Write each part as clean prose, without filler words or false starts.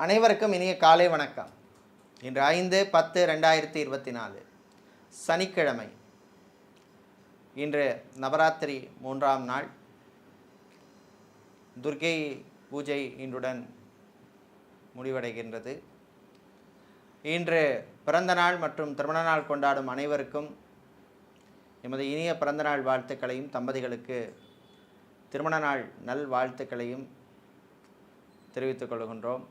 அனைவருக்கும் இனிய காலை வணக்கம். இன்று 5/10/2024 சனிக்கிழமை. இன்று நவராத்திரி 3ஆம் நாள். துர்க்கை பூஜை இன்றுடன் முடிவடைகின்றது. இன்று பிறந்த நாள் மற்றும் திருமண நாள் கொண்டாடும் அனைவருக்கும் எமது இனிய பிறந்தநாள் வாழ்த்துக்களையும், தம்பதிகளுக்கு திருமண நாள் நல் வாழ்த்துக்களையும் தெரிவித்துக் கொள்கின்றோம்.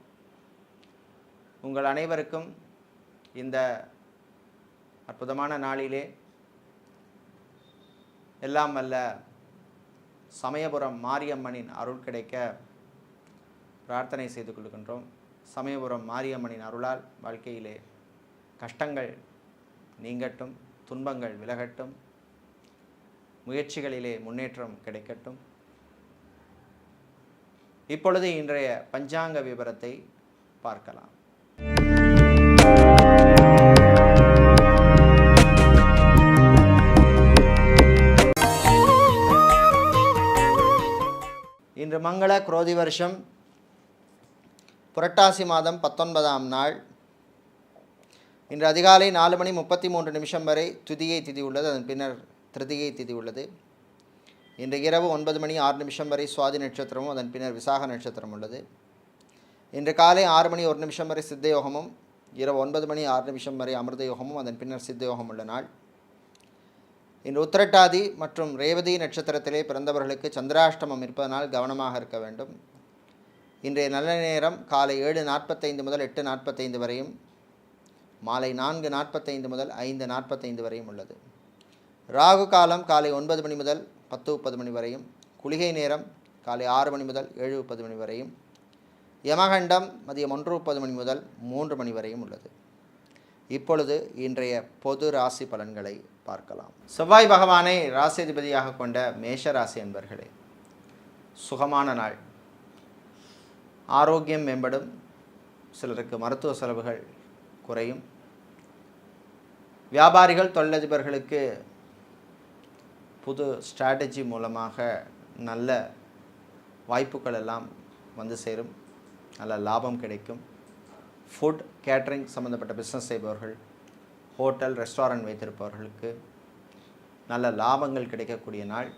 உங்கள் அனைவருக்கும் இந்த அற்புதமான நாளிலே எல்லாம் வல்ல சமயபுரம் மாரியம்மனின் அருள் கிடைக்க பிரார்த்தனை செய்து கொள்கின்றோம். சமயபுரம் மாரியம்மனின் அருளால் வாழ்க்கையிலே கஷ்டங்கள் நீங்கட்டும், துன்பங்கள் விலகட்டும், முயற்சிகளிலே முன்னேற்றம் கிடைக்கட்டும். இப்பொழுது இன்றைய பஞ்சாங்க விவரத்தை பார்க்கலாம். இன்று மங்கள குரோதி வருஷம் புரட்டாசி மாதம் 19ஆம் நாள். இன்று அதிகாலை 4:33 வரை துதியை திதி உள்ளது. அதன் பின்னர் திருதியை திதி உள்ளது. இன்று இரவு 9:06 வரை சுவாதி நட்சத்திரமும் அதன் பின்னர் விசாக நட்சத்திரம் உள்ளது. இன்று காலை 6:01 வரை சித்த யோகமும், இரவு 9:06 வரை அமிர்த யோகமும் அதன் பின்னர் சித்த யோகம் உள்ள நாள். இன்று உத்திரட்டாதி மற்றும் ரேவதி நட்சத்திரத்திலே பிறந்தவர்களுக்கு சந்திராஷ்டமம் இருப்பதனால் கவனமாக இருக்க வேண்டும். இன்றைய நல்ல நேரம் காலை 7:45 முதல் 8:45 வரையும், மாலை 4:45 முதல் 5:45 வரையும் உள்ளது. ராகு காலம் காலை 9 மணி முதல் 10:30 வரையும், குளிகை நேரம் காலை 6 மணி முதல் 7:30 வரையும், யமகண்டம் மதியம் 1:30 முதல் 3 மணி வரையும் உள்ளது. இப்பொழுது இன்றைய பொது ராசி பலன்களை பார்க்கலாம். செவ்வாய் பகவானை ராசிதிபதியாக கொண்ட மேஷ ராசி என்பர்களே, சுகமான நாள். ஆரோக்கியம் மேம்படும். சிலருக்கு மருத்துவ செலவுகள் குறையும். வியாபாரிகள், தொழிலதிபர்களுக்கு புது ஸ்ட்ராட்டஜி மூலமாக நல்ல வாய்ப்புகள் எல்லாம் வந்து சேரும். நல்ல லாபம் கிடைக்கும். ஃபுட் கேட்ரிங் சம்மந்தப்பட்ட பிஸ்னஸ் செய்பவர்கள், ஹோட்டல் ரெஸ்டாரண்ட் வைத்திருப்பவர்களுக்கு நல்ல லாபங்கள் கிடைக்கக்கூடிய நாள்.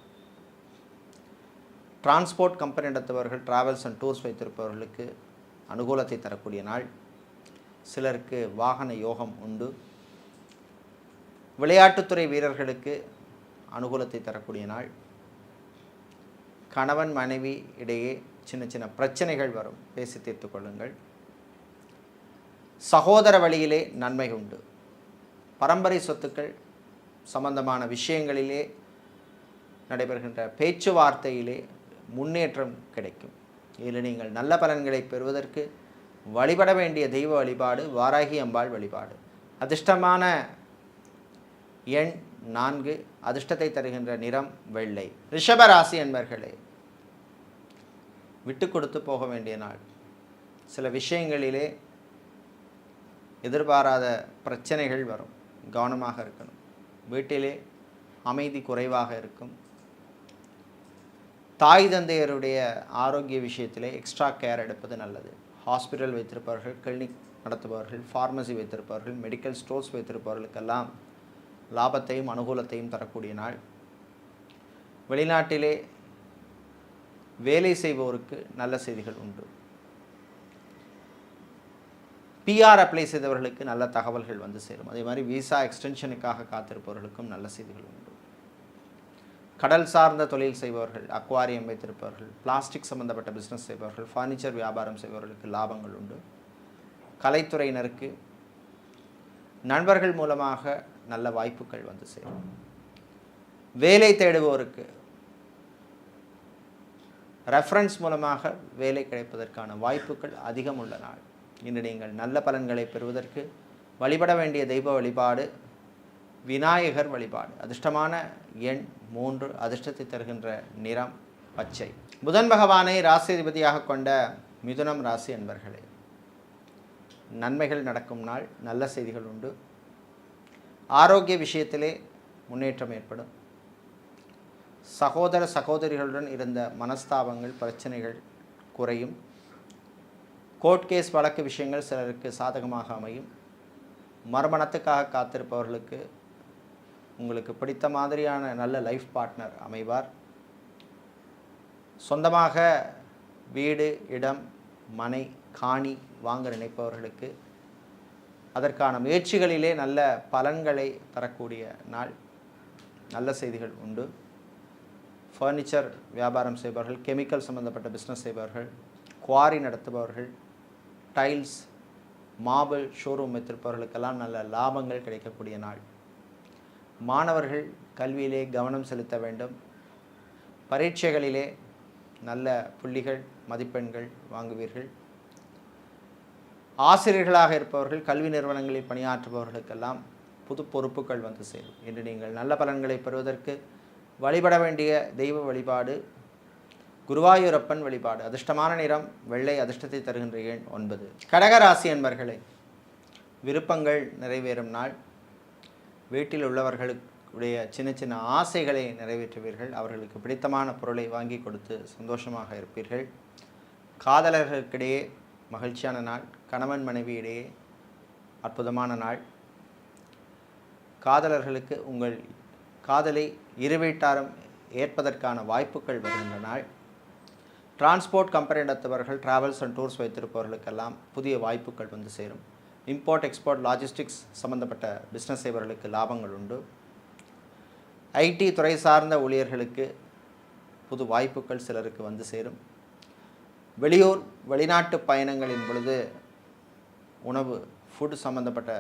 டிரான்ஸ்போர்ட் கம்பெனி நடத்துபவர்கள், டிராவல்ஸ் அண்ட் டூர்ஸ் வைத்திருப்பவர்களுக்கு அனுகூலத்தை தரக்கூடிய நாள். சிலருக்கு வாகன யோகம் உண்டு. விளையாட்டுத்துறை வீரர்களுக்கு அனுகூலத்தை தரக்கூடிய நாள். கணவன் மனைவி இடையே சின்ன சின்ன பிரச்சனைகள் வரும், பேசி தீர்த்து கொள்ளுங்கள். சகோதர வழியிலே நன்மை உண்டு. பரம்பரை சொத்துக்கள் சம்பந்தமான விஷயங்களிலே நடைபெறுகின்ற பேச்சுவார்த்தையிலே முன்னேற்றம் கிடைக்கும். இதில் நீங்கள் நல்ல பலன்களை பெறுவதற்கு வழிபட வேண்டிய தெய்வ வழிபாடு வாராகி அம்பாள் வழிபாடு. அதிர்ஷ்டமான எண் 4. அதிர்ஷ்டத்தை தருகின்ற நிறம் வெள்ளை. ரிஷபராசி என்பர்களே, விட்டு கொடுத்து போக வேண்டிய நாள். சில விஷயங்களிலே எதிர்பாராத பிரச்சனைகள் வரும், கவனமாக இருக்கணும். வீட்டிலே அமைதி குறைவாக இருக்கும். தாய் தந்தையருடைய ஆரோக்கிய விஷயத்திலே எக்ஸ்ட்ரா கேர் எடுப்பது நல்லது. ஹாஸ்பிட்டல் வைத்திருப்பவர்கள், கிளினிக் நடத்துபவர்கள், ஃபார்மசி வைத்திருப்பவர்கள், மெடிக்கல் ஸ்டோர்ஸ் வைத்திருப்பவர்களுக்கெல்லாம் லாபத்தையும் அனுகூலத்தையும் தரக்கூடிய நாள். வெளிநாட்டிலே வேலை செய்பவருக்கு நல்ல செய்திகள் உண்டு. பிஆர் அப்ளை செய்தவர்களுக்கு நல்ல தகவல்கள் வந்து சேரும். அதே மாதிரி விசா எக்ஸ்டென்ஷனுக்காக காத்திருப்பவர்களுக்கும் நல்ல செய்திகள் உண்டு. கடல் சார்ந்த தொழில் செய்பவர்கள், அக்வாரியம் வைத்திருப்பவர்கள், பிளாஸ்டிக் சம்பந்தப்பட்ட பிஸ்னஸ் செய்பவர்கள், ஃபர்னிச்சர் வியாபாரம் செய்பவர்களுக்கு லாபங்கள் உண்டு. கலைத்துறையினருக்கு நண்பர்கள் மூலமாக நல்ல வாய்ப்புகள் வந்து சேரும். வேலை தேடுவோருக்கு ரெஃபரன்ஸ் மூலமாக வேலை கிடைப்பதற்கான வாய்ப்புகள் அதிகம் உள்ள நாள். இன்று நீங்கள் நல்ல பலன்களை பெறுவதற்கு வழிபட வேண்டிய தெய்வ வழிபாடு விநாயகர் வழிபாடு. அதிர்ஷ்டமான எண் 3. அதிர்ஷ்டத்தை தருகின்ற நிறம் பச்சை. புதன் பகவானை ராசிதிபதியாக கொண்ட மிதுனம் ராசி என்பர்களே, நன்மைகள் நடக்கும் நாள். நல்ல செய்திகள் உண்டு. ஆரோக்கிய விஷயத்திலே முன்னேற்றம் ஏற்படும். சகோதர சகோதரிகளுடன் இருந்த மனஸ்தாபங்கள், பிரச்சனைகள் குறையும். கோர்ட் கேஸ் வழக்கு விஷயங்கள் சிலருக்கு சாதகமாக அமையும். மறுமணத்துக்காக காத்திருப்பவர்களுக்கு உங்களுக்கு பிடித்த மாதிரியான நல்ல லைஃப் பார்ட்னர் அமைவார். சொந்தமாக வீடு, இடம், மனை, காணி வாங்க நினைப்பவர்களுக்கு அதற்கான முயற்சிகளிலே நல்ல பலன்களை தரக்கூடிய நாள். நல்ல செய்திகள் உண்டு. ஃபர்னிச்சர் வியாபாரம் செய்பவர்கள், கெமிக்கல் சம்பந்தப்பட்ட பிஸ்னஸ் செய்பவர்கள், குவாரி நடத்துபவர்கள், டைல்ஸ், மார்பிள் ஷோரூம் வைத்திருப்பவர்களுக்கெல்லாம் நல்ல லாபங்கள் கிடைக்கக்கூடிய நாள். மாணவர்கள் கல்வியிலே கவனம் செலுத்த வேண்டும். பரீட்சைகளிலே நல்ல புள்ளிகள், மதிப்பெண்கள் வாங்குவீர்கள். ஆசிரியர்களாக இருப்பவர்கள், கல்வி நிறுவனங்களில் பணியாற்றுபவர்களுக்கெல்லாம் புது பொறுப்புகள் வந்து சேரும். இன்று நீங்கள் நல்ல பலன்களை பெறுவதற்கு வழிபட வேண்டிய தெய்வ வழிபாடு குருவாயூரப்பன் வழிபாடு. அதிர்ஷ்டமான நிறம் வெள்ளை. அதிர்ஷ்டத்தை தருகின்ற எண் 9. கடகராசி என்பர்களே, விருப்பங்கள் நிறைவேறும் நாள். வீட்டில் உள்ளவர்களுடைய சின்ன சின்ன ஆசைகளை நிறைவேற்றுவீர்கள். அவர்களுக்கு பிடித்தமான பொருளை வாங்கி கொடுத்து சந்தோஷமாக இருப்பீர்கள். காதலர்களுக்கிடையே மகிழ்ச்சியான நாள். கணவன் மனைவி இடையே அற்புதமான நாள். காதலர்களுக்கு உங்கள் காதலை இரு வீட்டாரும் ஏற்பதற்கான வாய்ப்புகள் வருகின்ற நாள். டிரான்ஸ்போர்ட் கம்பெனி நடத்துபவர்கள், டிராவல்ஸ் அண்ட் டூர்ஸ் வைத்திருப்பவர்களுக்கெல்லாம் புதிய வாய்ப்புகள் வந்து சேரும். இம்போர்ட், எக்ஸ்போர்ட், லாஜிஸ்டிக்ஸ் சம்பந்தப்பட்ட பிஸ்னஸ் செய்பவர்களுக்கு லாபங்கள் உண்டு. ஐடி துறை சார்ந்த ஊழியர்களுக்கு புது வாய்ப்புகள் சிலருக்கு வந்து சேரும். வெளியூர், வெளிநாட்டு பயணங்களின் பொழுது உணவு, ஃபுட் சம்பந்தப்பட்ட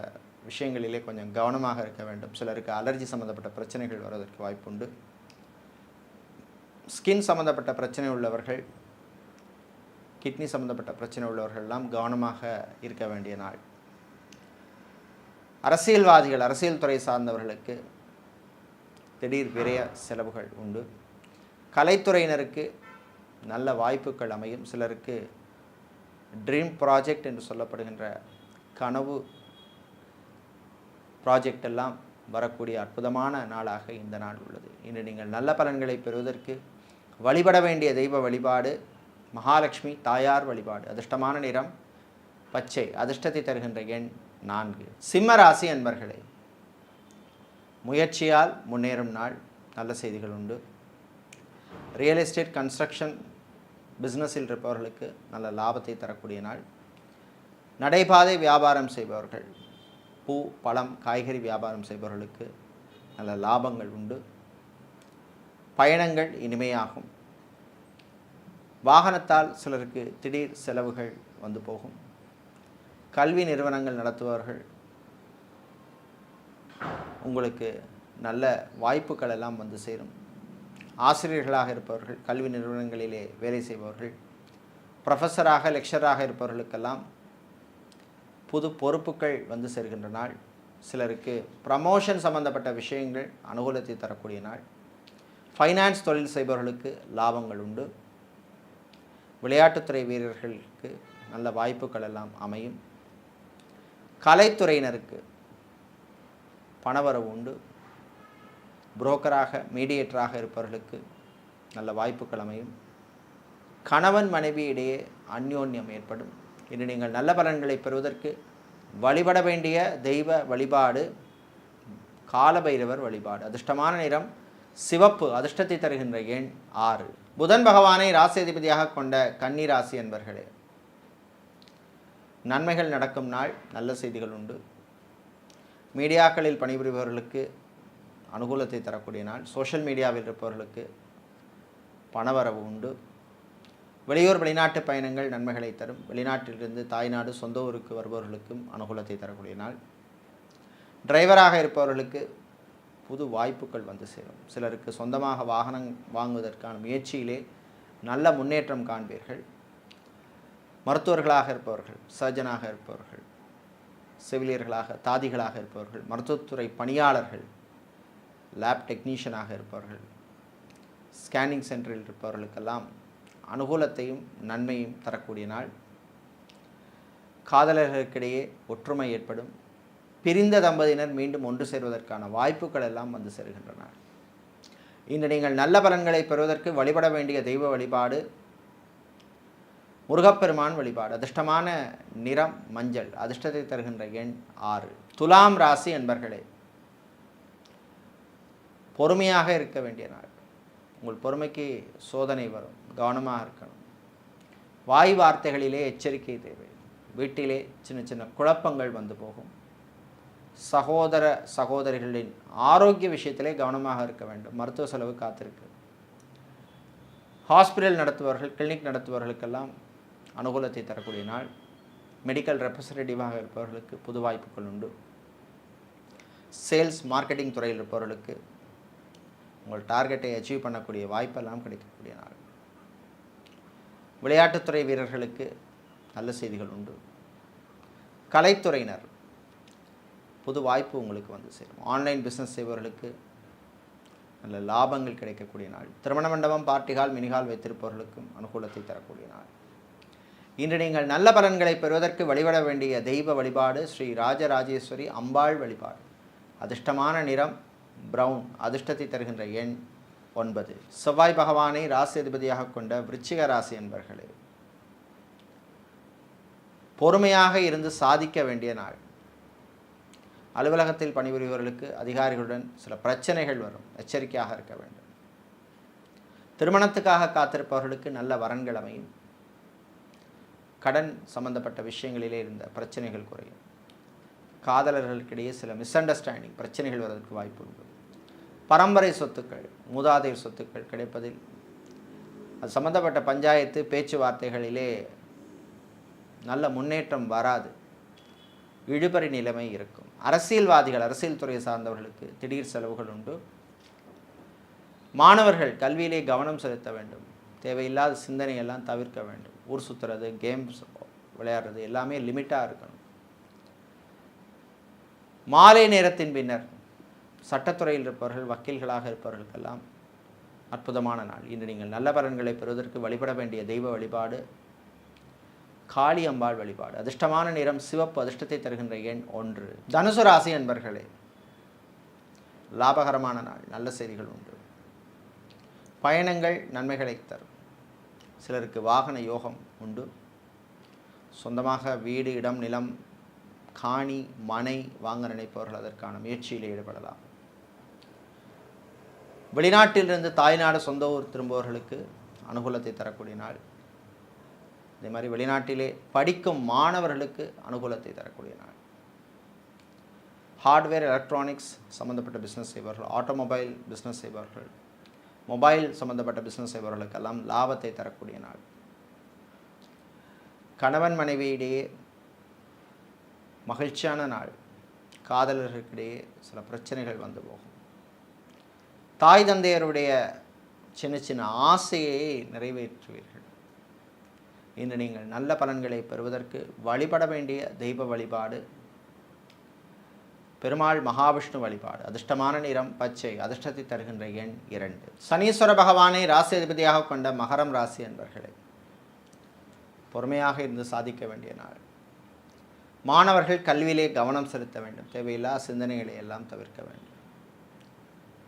விஷயங்களிலே கொஞ்சம் கவனமாக இருக்க வேண்டும். சிலருக்கு அலர்ஜி சம்பந்தப்பட்ட பிரச்சனைகள் வருவதற்கு வாய்ப்புண்டு. ஸ்கின் சம்பந்தப்பட்ட பிரச்சனை உள்ளவர்கள், கிட்னி சம்பந்தப்பட்ட பிரச்சனை உள்ளவர்கள்லாம் கவனமாக இருக்க வேண்டிய நாள். அரசியல்வாதிகள், அரசியல் துறை சார்ந்தவர்களுக்கு திடீர் விரய செலவுகள் உண்டு. கலைத்துறையினருக்கு நல்ல வாய்ப்புகள் அமையும். சிலருக்கு ட்ரீம் ப்ராஜெக்ட் என்று சொல்லப்படுகின்ற கனவு ப்ராஜெக்ட் எல்லாம் வரக்கூடிய அற்புதமான நாளாக இந்த நாள் உள்ளது. இன்று நீங்கள் நல்ல பலன்களை பெறுவதற்கு வழிபட வேண்டிய தெய்வ வழிபாடு மகாலட்சுமி தாயார் வழிபாடு. அதிர்ஷ்டமான நிறம் பச்சை. அதிர்ஷ்டத்தை தருகின்ற எண் 4. சிம்ம ராசி அன்பர்களே, முயற்சியால் முன்னேறும் நாள். நல்ல செய்திகள் உண்டு. ரியல் எஸ்டேட், கன்ஸ்ட்ரக்ஷன் பிஸ்னஸில் இருப்பவர்களுக்கு நல்ல லாபத்தை தரக்கூடிய நாள். நடைபாதை வியாபாரம் செய்பவர்கள், பூ, பழம், காய்கறி வியாபாரம் செய்பவர்களுக்கு நல்ல லாபங்கள் உண்டு. பயணங்கள் இனிமையாகும். வாகனத்தால் சிலருக்கு திடீர் செலவுகள் வந்து போகும். கல்வி நிறுவனங்கள் நடத்துபவர்கள் உங்களுக்கு நல்ல வாய்ப்புகள் எல்லாம் வந்து சேரும். ஆசிரியர்களாக இருப்பவர்கள், கல்வி நிறுவனங்களிலே வேலை செய்பவர்கள், ப்ரொஃபஸராக, லெக்சராக இருப்பவர்களுக்கெல்லாம் புது பொறுப்புகள் வந்து சேர்கின்ற நாள். சிலருக்கு ப்ரமோஷன் சம்பந்தப்பட்ட விஷயங்கள் அனுகூலத்தை தரக்கூடிய நாள். ஃபைனான்ஸ் தொழில் செய்பவர்களுக்கு லாபங்கள் உண்டு. விளையாட்டுத்துறை வீரர்களுக்கு நல்ல வாய்ப்புகள் எல்லாம் அமையும். கலைத்துறையினருக்கு பணவரவு உண்டு. புரோக்கராக, மீடியேட்டராக இருப்பவர்களுக்கு நல்ல வாய்ப்புகள் அமையும். கணவன் மனைவி இடையே அந்யோன்யம் ஏற்படும். இன்று நீங்கள் நல்ல பலன்களை பெறுவதற்கு வழிபட வேண்டிய தெய்வ வழிபாடு காலபைரவர் வழிபாடு. அதிர்ஷ்டமான நிறம் சிவப்பு. அதிர்ஷ்டத்தை தருகின்ற எண் 6. புதன் பகவானை ராசியதிபதியாக கொண்ட கன்னி ராசி என்பர்களே, நன்மைகள் நடக்கும் நாள். நல்ல செய்திகள் உண்டு. மீடியாக்களில் பணிபுரிபவர்களுக்கு அனுகூலத்தை தரக்கூடிய நாள். சோஷியல் மீடியாவில் இருப்பவர்களுக்கு பணவரவு உண்டு. வெளியூர், வெளிநாட்டு பயணங்கள் நன்மைகளை தரும். வெளிநாட்டிலிருந்து தாய்நாடு, சொந்த ஊருக்கு வருபவர்களுக்கும் அனுகூலத்தை தரக்கூடிய நாள். டிரைவராக இருப்பவர்களுக்கு புது வாய்ப்புகள் வந்து சேரும். சிலருக்கு சொந்தமாக வாகனம் வாங்குவதற்கான முயற்சியிலே நல்ல முன்னேற்றம் காண்பீர்கள். மருத்துவர்களாக இருப்பவர்கள், சர்ஜனாக இருப்பவர்கள், செவிலியர்களாக, தாதிகளாக இருப்பவர்கள், மருத்துவத்துறை பணியாளர்கள், லேப் டெக்னீஷியனாக இருப்பவர்கள், ஸ்கேனிங் சென்டரில் இருப்பவர்களுக்கெல்லாம் அனுகூலத்தையும் நன்மையும் தரக்கூடிய நாள். காதலர்களுக்கிடையே ஒற்றுமை ஏற்படும். பிரிந்த தம்பதியினர் மீண்டும் ஒன்று சேர்வதற்கான வாய்ப்புகள் எல்லாம் வந்து சேருகின்றன. இன்று நீங்கள் நல்ல பலன்களை பெறுவதற்கு வழிபட வேண்டிய தெய்வ வழிபாடு முருகப்பெருமான் வழிபாடு. அதிர்ஷ்டமான நிறம் மஞ்சள். அதிர்ஷ்டத்தை தருகின்ற எண் 6. துலாம் ராசி என்பர்களே, பொறுமையாக இருக்க வேண்டிய நாள். உங்கள் பொறுமைக்கு சோதனை வரும், கவனமாக இருக்கணும். வாய் வார்த்தைகளிலே எச்சரிக்கை தேவை. வீட்டிலே சின்ன சின்ன குழப்பங்கள் வந்து போகும். சகோதர சகோதரிகளின் ஆரோக்கிய விஷயத்திலே கவனமாக இருக்க வேண்டும். மருத்துவ செலவு காத்திருக்கு. ஹாஸ்பிட்டல் நடத்துபவர்கள், கிளினிக் நடத்துபவர்களுக்கெல்லாம் அனுகூலத்தை தரக்கூடிய நாள். மெடிக்கல் ரெப்ரசன்டேட்டிவாக இருப்பவர்களுக்கு புது வாய்ப்புகள் உண்டு. சேல்ஸ் மார்க்கெட்டிங் துறையில் இருப்பவர்களுக்கு உங்கள் டார்கெட்டை அச்சீவ் பண்ணக்கூடிய வாய்ப்பெல்லாம் கிடைக்கக்கூடிய நாள். விளையாட்டுத்துறை வீரர்களுக்கு நல்ல செய்திகள் உண்டு. கலைத்துறையினர் புது வாய்ப்பு உங்களுக்கு வந்து சேரும். ஆன்லைன் பிஸ்னஸ் செய்பவர்களுக்கு நல்ல லாபங்கள் கிடைக்கக்கூடிய நாள். திருமண மண்டபம், பார்ட்டிகால், மினிகால் வைத்திருப்பவர்களுக்கும் அனுகூலத்தை தரக்கூடிய நாள். இன்று நீங்கள் நல்ல பலன்களை பெறுவதற்கு வழிபட வேண்டிய தெய்வ வழிபாடு ஸ்ரீ ராஜராஜேஸ்வரி அம்பாள் வழிபாடு. அதிர்ஷ்டமான நிறம் பிரவுன். அதிர்ஷ்டத்தை தருகின்ற எண் 9. செவ்வாய் பகவானை ராசி அதிபதியாக கொண்ட விருச்சிக ராசி என்பர்களே, பொறுமையாக இருந்து சாதிக்க வேண்டிய நாள். அலுவலகத்தில் பணிபுரிபவர்களுக்கு அதிகாரிகளுடன் சில பிரச்சனைகள் வரும், எச்சரிக்கையாக இருக்க வேண்டும். திருமணத்துக்காக காத்திருப்பவர்களுக்கு நல்ல வரன்கள் அமையும். கடன் சம்பந்தப்பட்ட விஷயங்களிலே இருந்த பிரச்சனைகள் குறையும். காதலர்களுக்கிடையே சில மிஸ் அண்டர்ஸ்டாண்டிங் பிரச்சனைகள் வருவதற்கு வாய்ப்பு உண்டு. பரம்பரை சொத்துக்கள், மூதாதையர் சொத்துக்கள் கிடைப்பதில் அது சம்பந்தப்பட்ட பஞ்சாயத்து பேச்சுவார்த்தைகளிலே நல்ல முன்னேற்றம் வராது. இழுபறி நிலைமை இருக்கும். அரசியல்வாதிகள், அரசியல் துறையை சார்ந்தவர்களுக்கு திடீர் செலவுகள் உண்டு. மாணவர்கள் கல்வியிலே கவனம் செலுத்த வேண்டும். தேவையில்லாத சிந்தனையெல்லாம் தவிர்க்க வேண்டும். ஊர் சுற்றுறது, கேம்ஸ் விளையாடுறது எல்லாமே லிமிட்டாக இருக்கணும். மாலை நேரத்தின் பின்னர் சட்டத்துறையில் இருப்பவர்கள், வக்கீல்களாக இருப்பவர்களுக்கெல்லாம் அற்புதமான நாள். இன்று நீங்கள் நல்ல பலன்களை பெறுவதற்கு வழிபட வேண்டிய தெய்வ வழிபாடு காளி அம்பாள் வழிபாடு. அதிர்ஷ்டமான நிறம் சிவப்பு. அதிர்ஷ்டத்தை தருகின்ற எண் 1. தனுசு ராசி அன்பர்களே, லாபகரமான நாள். நல்ல செய்திகள் உண்டு. பயணங்கள் நன்மைகளை தரும். சிலருக்கு வாகன யோகம் உண்டு. சொந்தமாக வீடு, இடம், நிலம், காணி, மனை வாங்க நினைப்பவர்கள் அதற்கான முயற்சியில் ஈடுபடலாம். வெளிநாட்டிலிருந்து தாய்நாடு, சொந்த ஊர் திரும்புபவர்களுக்கு அனுகூலத்தை தரக்கூடிய நாள். இதே மாதிரி வெளிநாட்டிலே படிக்கும் மாணவர்களுக்கு அனுகூலத்தை தரக்கூடிய நாள். ஹார்ட்வேர், எலக்ட்ரானிக்ஸ் சம்பந்தப்பட்ட பிஸ்னஸ் செய்பவர்கள், ஆட்டோமொபைல் பிஸ்னஸ் செய்பவர்கள், மொபைல் சம்பந்தப்பட்ட பிஸ்னஸ் செய்பவர்களுக்கெல்லாம் லாபத்தை தரக்கூடிய நாள். கணவன் மனைவியிடையே மகிழ்ச்சியான நாள். காதலர்களுக்கிடையே சில பிரச்சனைகள் வந்து போகும். தாய் தந்தையருடைய சின்ன சின்ன ஆசையை நிறைவேற்றுவீர்கள். இன்று நீங்கள் நல்ல பலன்களை பெறுவதற்கு வழிபட வேண்டிய தெய்வ வழிபாடு பெருமாள் மகாவிஷ்ணு வழிபாடு. அதிர்ஷ்டமான நிறம் பச்சை. அதிர்ஷ்டத்தை தருகின்ற எண் 2. சனீஸ்வர பகவானை ராசி அதிபதியாக கொண்ட மகரம் ராசி என்பர்களே, பொறுமையாக இருந்து சாதிக்க வேண்டிய நாள். மாணவர்கள் கல்வியிலே கவனம் செலுத்த வேண்டும். தேவையில்லா சிந்தனைகளை எல்லாம் தவிர்க்க வேண்டும்.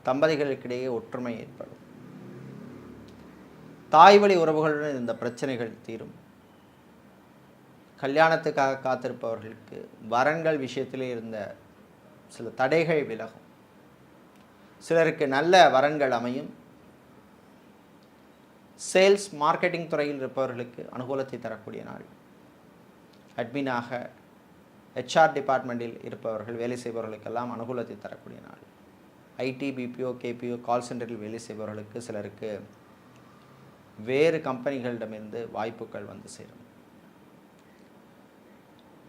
தம்பதிகளுக்கிடையே ஒற்றுமை ஏற்படும். தாய் வழி உறவுகளுடன் இந்த பிரச்சனைகள் தீரும். கல்யாணத்துக்காக காத்திருப்பவர்களுக்கு வரன்கள் விஷயத்திலே இருந்த சில தடைகள் விலகும். சிலருக்கு நல்ல வரன்கள் அமையும். சேல்ஸ் மார்க்கெட்டிங் துறையில் இருப்பவர்களுக்கு அனுகூலத்தை தரக்கூடிய நாள். அட்மினாக, ஹெச்ஆர் டிபார்ட்மெண்ட்டில் இருப்பவர்கள், வேலை செய்பவர்களுக்கெல்லாம் அனுகூலத்தை தரக்கூடிய நாள். ஐடி, பிபிஓ, கேபிஓ, கால் சென்டரில் வேலை செய்பவர்களுக்கு சிலருக்கு வேறு கம்பெனிகளிடமிருந்து வாய்ப்புகள் வந்து சேரும்.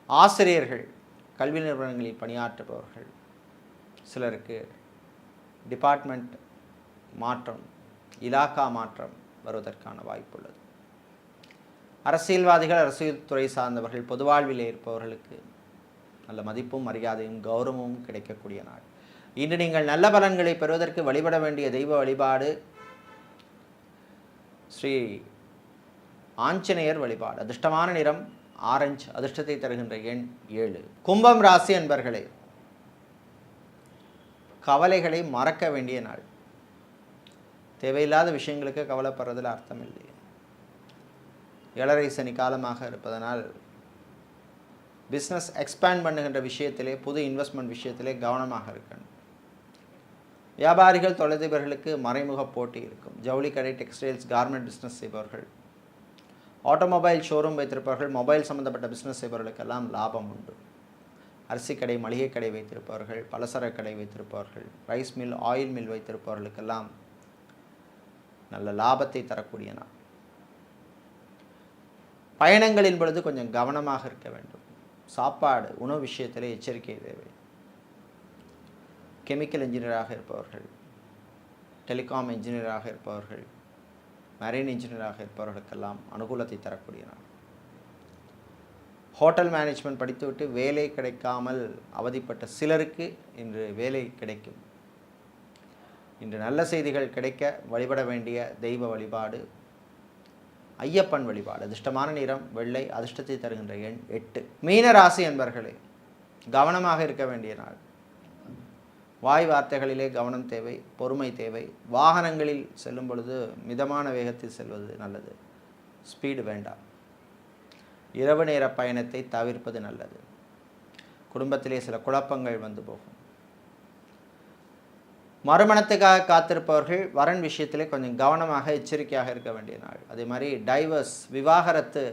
ஆசிரியர்கள், கல்வி நிறுவனங்களில் பணியாற்றுபவர்கள் சிலருக்கு டிபார்ட்மெண்ட் மாற்றம், இலாக்கா மாற்றம் வருவதற்கான வாய்ப்புள்ளது. அரசியல்வாதிகள், அரசியல் துறை சார்ந்தவர்கள், பொது வாழ்வில் இருப்பவர்களுக்கு நல்ல மதிப்பும் மரியாதையும் கௌரவமும் கிடைக்கக்கூடிய நாள். இன்று நீங்கள் நல்ல பலன்களை பெறுவதற்கு வழிபட வேண்டிய தெய்வ வழிபாடு ஸ்ரீ ஆஞ்சநேயர் வழிபாடு. அதிர்ஷ்டமான நிறம் ஆரஞ்சு. அதிர்ஷ்டத்தை தருகின்ற எண் 7. கும்பம் ராசி அன்பர்களே, கவலைகளை மறக்க வேண்டிய நாள். தேவையில்லாத விஷயங்களுக்கு கவலைப்படுறதுல அர்த்தம் இல்லை. ஏழரை சனி காலமாக இருப்பதனால் பிஸ்னஸ் எக்ஸ்பேண்ட் பண்ணுகின்ற விஷயத்திலே, புது இன்வெஸ்ட்மெண்ட் விஷயத்திலே கவனமாக இருக்கணும். வியாபாரிகள், தொழிலதிபர்களுக்கு மறைமுக போட்டி இருக்கும். ஜவுளி கடை, டெக்ஸ்டைல்ஸ், கார்மெண்ட் பிஸ்னஸ் செய்பவர்கள், ஆட்டோமொபைல் ஷோரூம் வைத்திருப்பவர்கள், மொபைல் சம்பந்தப்பட்ட பிஸ்னஸ் செய்பவர்களுக்கெல்லாம் லாபம் உண்டு. அரிசி கடை, மளிகை கடை வைத்திருப்பவர்கள், பலசரக்கு கடை வைத்திருப்பவர்கள், ரைஸ் மில், ஆயில் மில் வைத்திருப்பவர்களுக்கெல்லாம் நல்ல லாபத்தை தரக்கூடிய நாள். பயணங்களின் பொழுது கொஞ்சம் கவனமாக இருக்க வேண்டும். சாப்பாடு, உணவு விஷயத்திலே எச்சரிக்கை தேவை. கெமிக்கல் இன்ஜினியராக இருப்பவர்கள், டெலிகாம் இன்ஜினியராக இருப்பவர்கள், மரைன் இன்ஜினியராக இருப்பவர்களுக்கெல்லாம் அனுகூலத்தை தரக்கூடிய நாள். ஹோட்டல் மேனேஜ்மெண்ட் படித்துவிட்டு வேலை கிடைக்காமல் அவதிப்பட்ட சிலருக்கு இன்று வேலை கிடைக்கும். இன்று நல்ல செய்திகள் கிடைக்க வழிபட வேண்டிய தெய்வ வழிபாடு ஐயப்பன் வழிபாடு. அதிர்ஷ்டமான நிறம் வெள்ளை, அதிர்ஷ்டத்தை தருகின்ற எண் 8. மீன ராசி என்பர்களே, கவனமாக இருக்க வேண்டிய நாள். வாய் வார்த்தைகளிலே கவனம் தேவை, பொறுமை தேவை. வாகனங்களில் செல்லும் பொழுது மிதமான வேகத்தில் செல்வது நல்லது, ஸ்பீடு வேண்டாம். இரவு நேர பயணத்தை தவிர்ப்பது நல்லது. குடும்பத்திலே சில குழப்பங்கள் வந்து போகும். மறுமணத்துக்காக காத்திருப்பவர்கள் வரன் விஷயத்திலே கொஞ்சம் கவனமாக எச்சரிக்கையாக இருக்க வேண்டிய நாள். அதே மாதிரி டைவர்ஸ், விவாகரத்து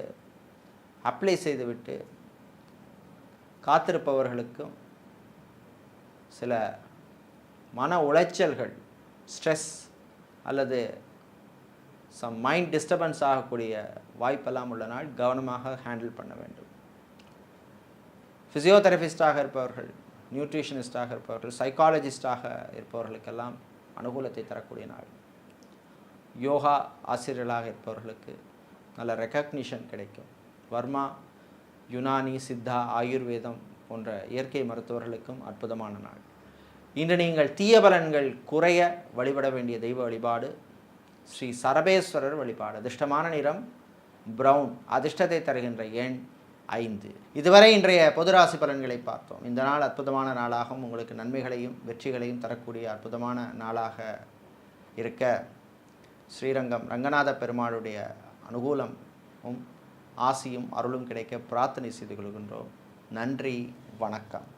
அப்ளை செய்துவிட்டு காத்திருப்பவர்களுக்கும் சில மன உளைச்சல்கள், ஸ்ட்ரெஸ் அல்லது மைண்ட் டிஸ்டர்பன்ஸ் ஆகக்கூடிய வாய்ப்பெல்லாம் உள்ள நாள். கவனமாக ஹேண்டில் பண்ண வேண்டும். ஃபிசியோதெரபிஸ்டாக இருப்பவர்கள், நியூட்ரிஷனிஸ்டாக இருப்பவர்கள், சைக்காலஜிஸ்டாக இருப்பவர்களுக்கெல்லாம் அனுகூலத்தை தரக்கூடிய நாள். யோகா ஆசிரியர்களாக இருப்பவர்களுக்கு நல்ல ரெக்கக்னிஷன் கிடைக்கும். வர்மா, யுனானி, சித்தா, ஆயுர்வேதம் போன்ற இயற்கை மருத்துவர்களுக்கும் அற்புதமான நாள். இன்று நீங்கள் தீய பலன்கள் குறைய வழிபட வேண்டிய தெய்வ வழிபாடு ஸ்ரீ சரபேஸ்வரர் வழிபாடு. அதிர்ஷ்டமான நிறம் பிரவுன், அதிர்ஷ்டத்தை தருகின்ற எண் 5. இதுவரை இன்றைய பொதுராசி பலன்களை பார்த்தோம். இந்த நாள் அற்புதமான நாளாகவும் உங்களுக்கு நன்மைகளையும் வெற்றிகளையும் தரக்கூடிய அற்புதமான நாளாக இருக்க ஸ்ரீரங்கம் ரங்கநாத பெருமாளுடைய அனுகூலமும் ஆசியும் அருளும் கிடைக்க பிரார்த்தனை செய்து கொள்கின்றோம். நன்றி, வணக்கம்.